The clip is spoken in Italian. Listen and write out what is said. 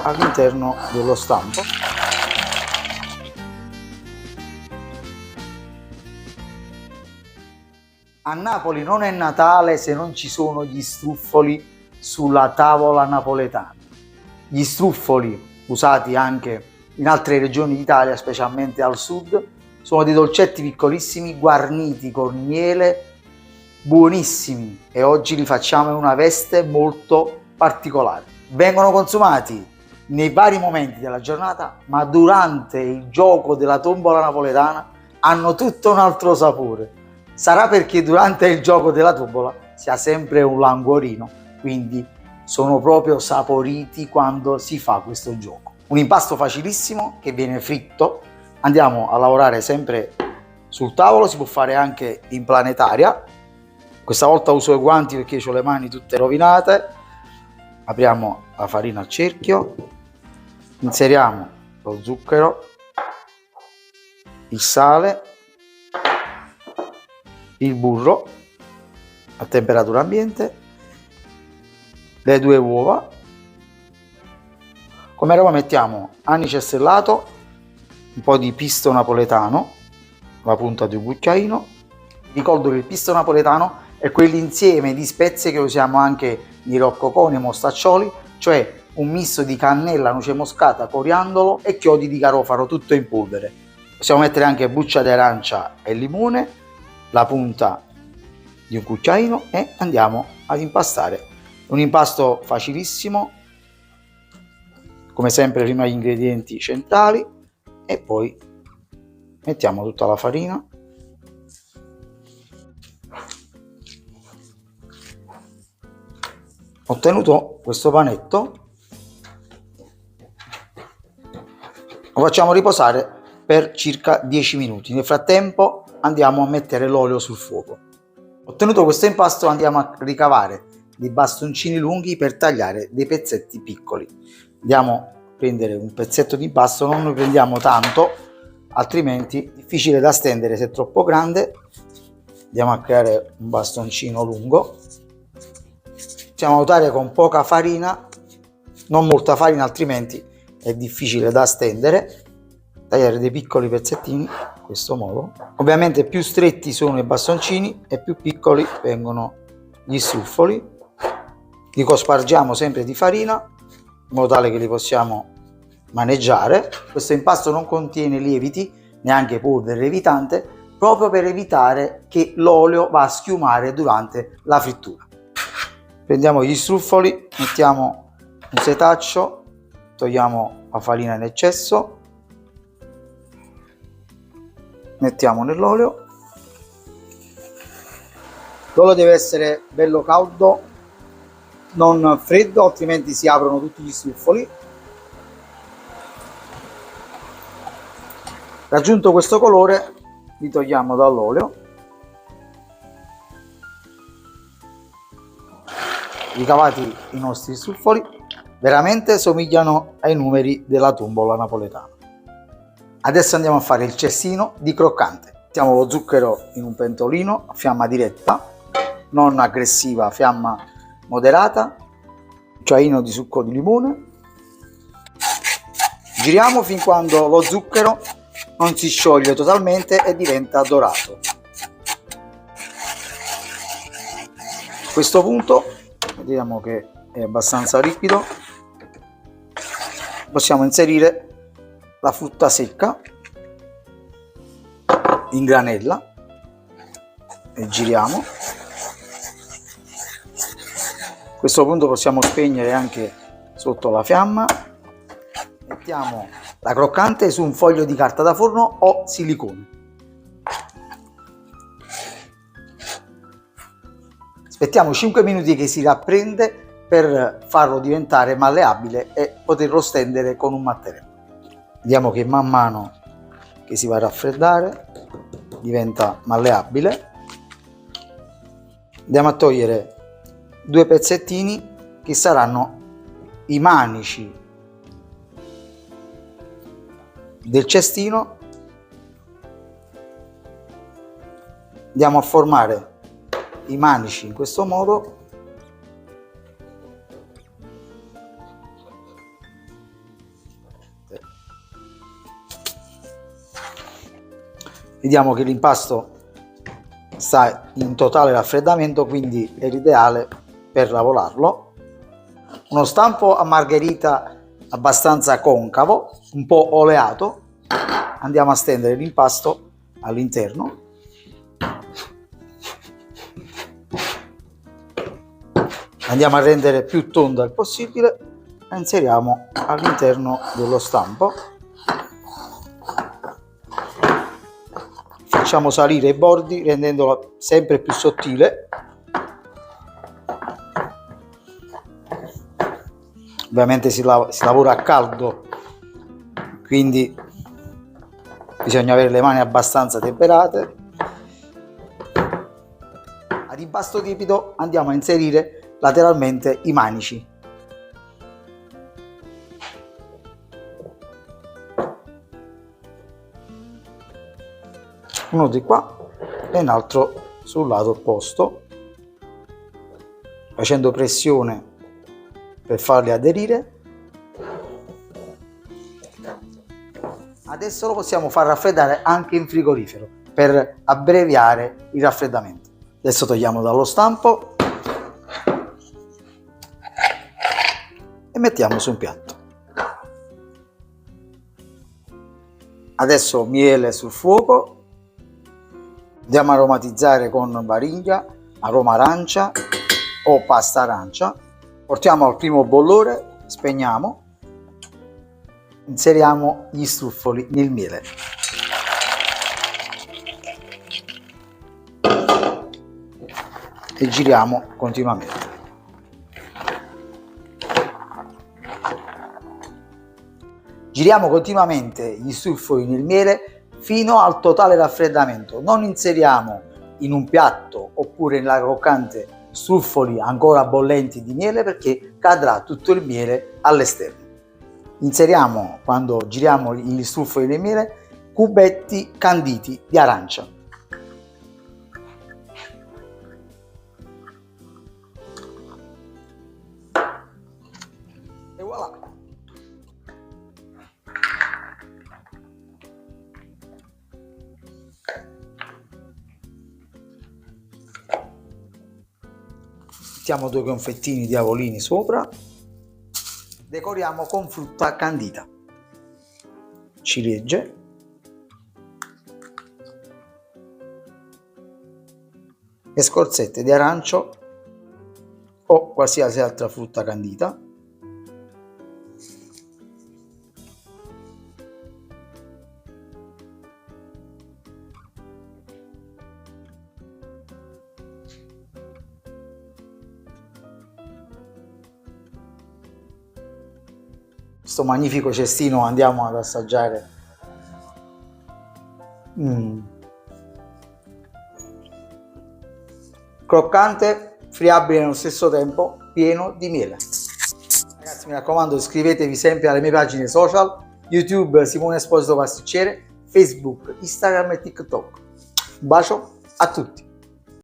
all'interno dello stampo. A Napoli non è Natale se non ci sono gli struffoli sulla tavola napoletana. Gli struffoli, usati anche in altre regioni d'Italia, specialmente al sud, sono dei dolcetti piccolissimi guarniti con miele, buonissimi, e oggi li facciamo in una veste molto particolare. Vengono consumati nei vari momenti della giornata, ma durante il gioco della tombola napoletana hanno tutto un altro sapore. Sarà perché durante il gioco della tombola si ha sempre un languorino, quindi sono proprio saporiti quando si fa questo gioco. Un impasto facilissimo che viene fritto. Andiamo a lavorare sempre sul tavolo, si può fare anche in planetaria. Questa volta uso i guanti perché ho le mani tutte rovinate. Apriamo la farina a cerchio, inseriamo lo zucchero, il sale, il burro a temperatura ambiente, le 2 uova. Come aroma mettiamo anice stellato, un po' di pisto napoletano, la punta di un cucchiaino. Ricordo che il pisto napoletano è quell'insieme di spezie che usiamo anche nei roccoconi e mostaccioli, cioè un misto di cannella, noce moscata, coriandolo e chiodi di garofano, tutto in polvere. Possiamo mettere anche buccia di arancia e limone, la punta di un cucchiaino, e andiamo ad impastare. Un impasto facilissimo, come sempre prima gli ingredienti centrali e poi mettiamo tutta la farina. Ottenuto questo panetto, lo facciamo riposare per circa 10 minuti. Nel frattempo andiamo a mettere l'olio sul fuoco. Ottenuto questo impasto, andiamo a ricavare dei bastoncini lunghi per tagliare dei pezzetti piccoli. Andiamo a prendere un pezzetto di impasto, non ne prendiamo tanto, altrimenti è difficile da stendere se è troppo grande. Andiamo a creare un bastoncino lungo. Possiamo notare con poca farina, non molta farina, altrimenti è difficile da stendere. Tagliare dei piccoli pezzettini in questo modo. Ovviamente più stretti sono i bastoncini e più piccoli vengono gli struffoli. Li cospargiamo sempre di farina in modo tale che li possiamo maneggiare. Questo impasto non contiene lieviti, neanche polvere lievitante, proprio per evitare che l'olio va a schiumare durante la frittura. Prendiamo gli struffoli, mettiamo un setaccio, togliamo la farina in eccesso, mettiamo nell'olio. L'olio deve essere bello caldo, non freddo, altrimenti si aprono tutti gli struffoli. Raggiunto questo colore, li togliamo dall'olio. Ricavati i nostri struffoli, veramente somigliano ai numeri della tombola napoletana. Adesso andiamo a fare il cestino di croccante. Mettiamo lo zucchero in un pentolino a fiamma diretta, non aggressiva, fiamma moderata, un cucchiaino di succo di limone. Giriamo fin quando lo zucchero non si scioglie totalmente e diventa dorato. A questo punto vediamo che è abbastanza ripido, possiamo inserire la frutta secca in granella e giriamo. A questo punto possiamo spegnere anche sotto la fiamma. Mettiamo la croccante su un foglio di carta da forno o silicone. Aspettiamo 5 minuti che si rapprende per farlo diventare malleabile e poterlo stendere con un mattarello. Vediamo che man mano che si va a raffreddare diventa malleabile. Andiamo a togliere 2 pezzettini che saranno i manici del cestino. Andiamo a formare i manici in questo modo Vediamo che l'impasto sta in totale raffreddamento, quindi è l'ideale per lavorarlo. Uno stampo a margherita abbastanza concavo, un po' oleato. Andiamo a stendere l'impasto all'interno. Andiamo a rendere più tonda il possibile e inseriamo all'interno dello stampo. Facciamo salire i bordi rendendolo sempre più sottile. Ovviamente si lavora a caldo, quindi bisogna avere le mani abbastanza temperate. Ad impasto tiepido andiamo a inserire lateralmente i manici. Uno di qua e un altro sul lato opposto, facendo pressione per farli aderire. Adesso lo possiamo far raffreddare anche in frigorifero per abbreviare il raffreddamento. Adesso togliamo dallo stampo e mettiamo su un piatto. Adesso miele sul fuoco. Andiamo a aromatizzare con varinga, aroma arancia o pasta arancia. Portiamo al primo bollore, spegniamo, inseriamo gli struffoli nel miele. E giriamo continuamente. Giriamo continuamente gli struffoli nel miele fino al totale raffreddamento. Non inseriamo in un piatto oppure nella croccante struffoli ancora bollenti di miele, perché cadrà tutto il miele all'esterno. Inseriamo, quando giriamo gli struffoli nel miele, cubetti canditi di arancia. E voilà! Mettiamo 2 confettini di avolini sopra, decoriamo con frutta candita, ciliegie, e scorzette di arancio o qualsiasi altra frutta candita. Questo magnifico cestino andiamo ad assaggiare. Croccante, friabile nello stesso tempo, pieno di miele. Ragazzi, mi raccomando, iscrivetevi sempre alle mie pagine social: YouTube Simone Esposito Pasticcere, Facebook, Instagram e TikTok. Un bacio a tutti!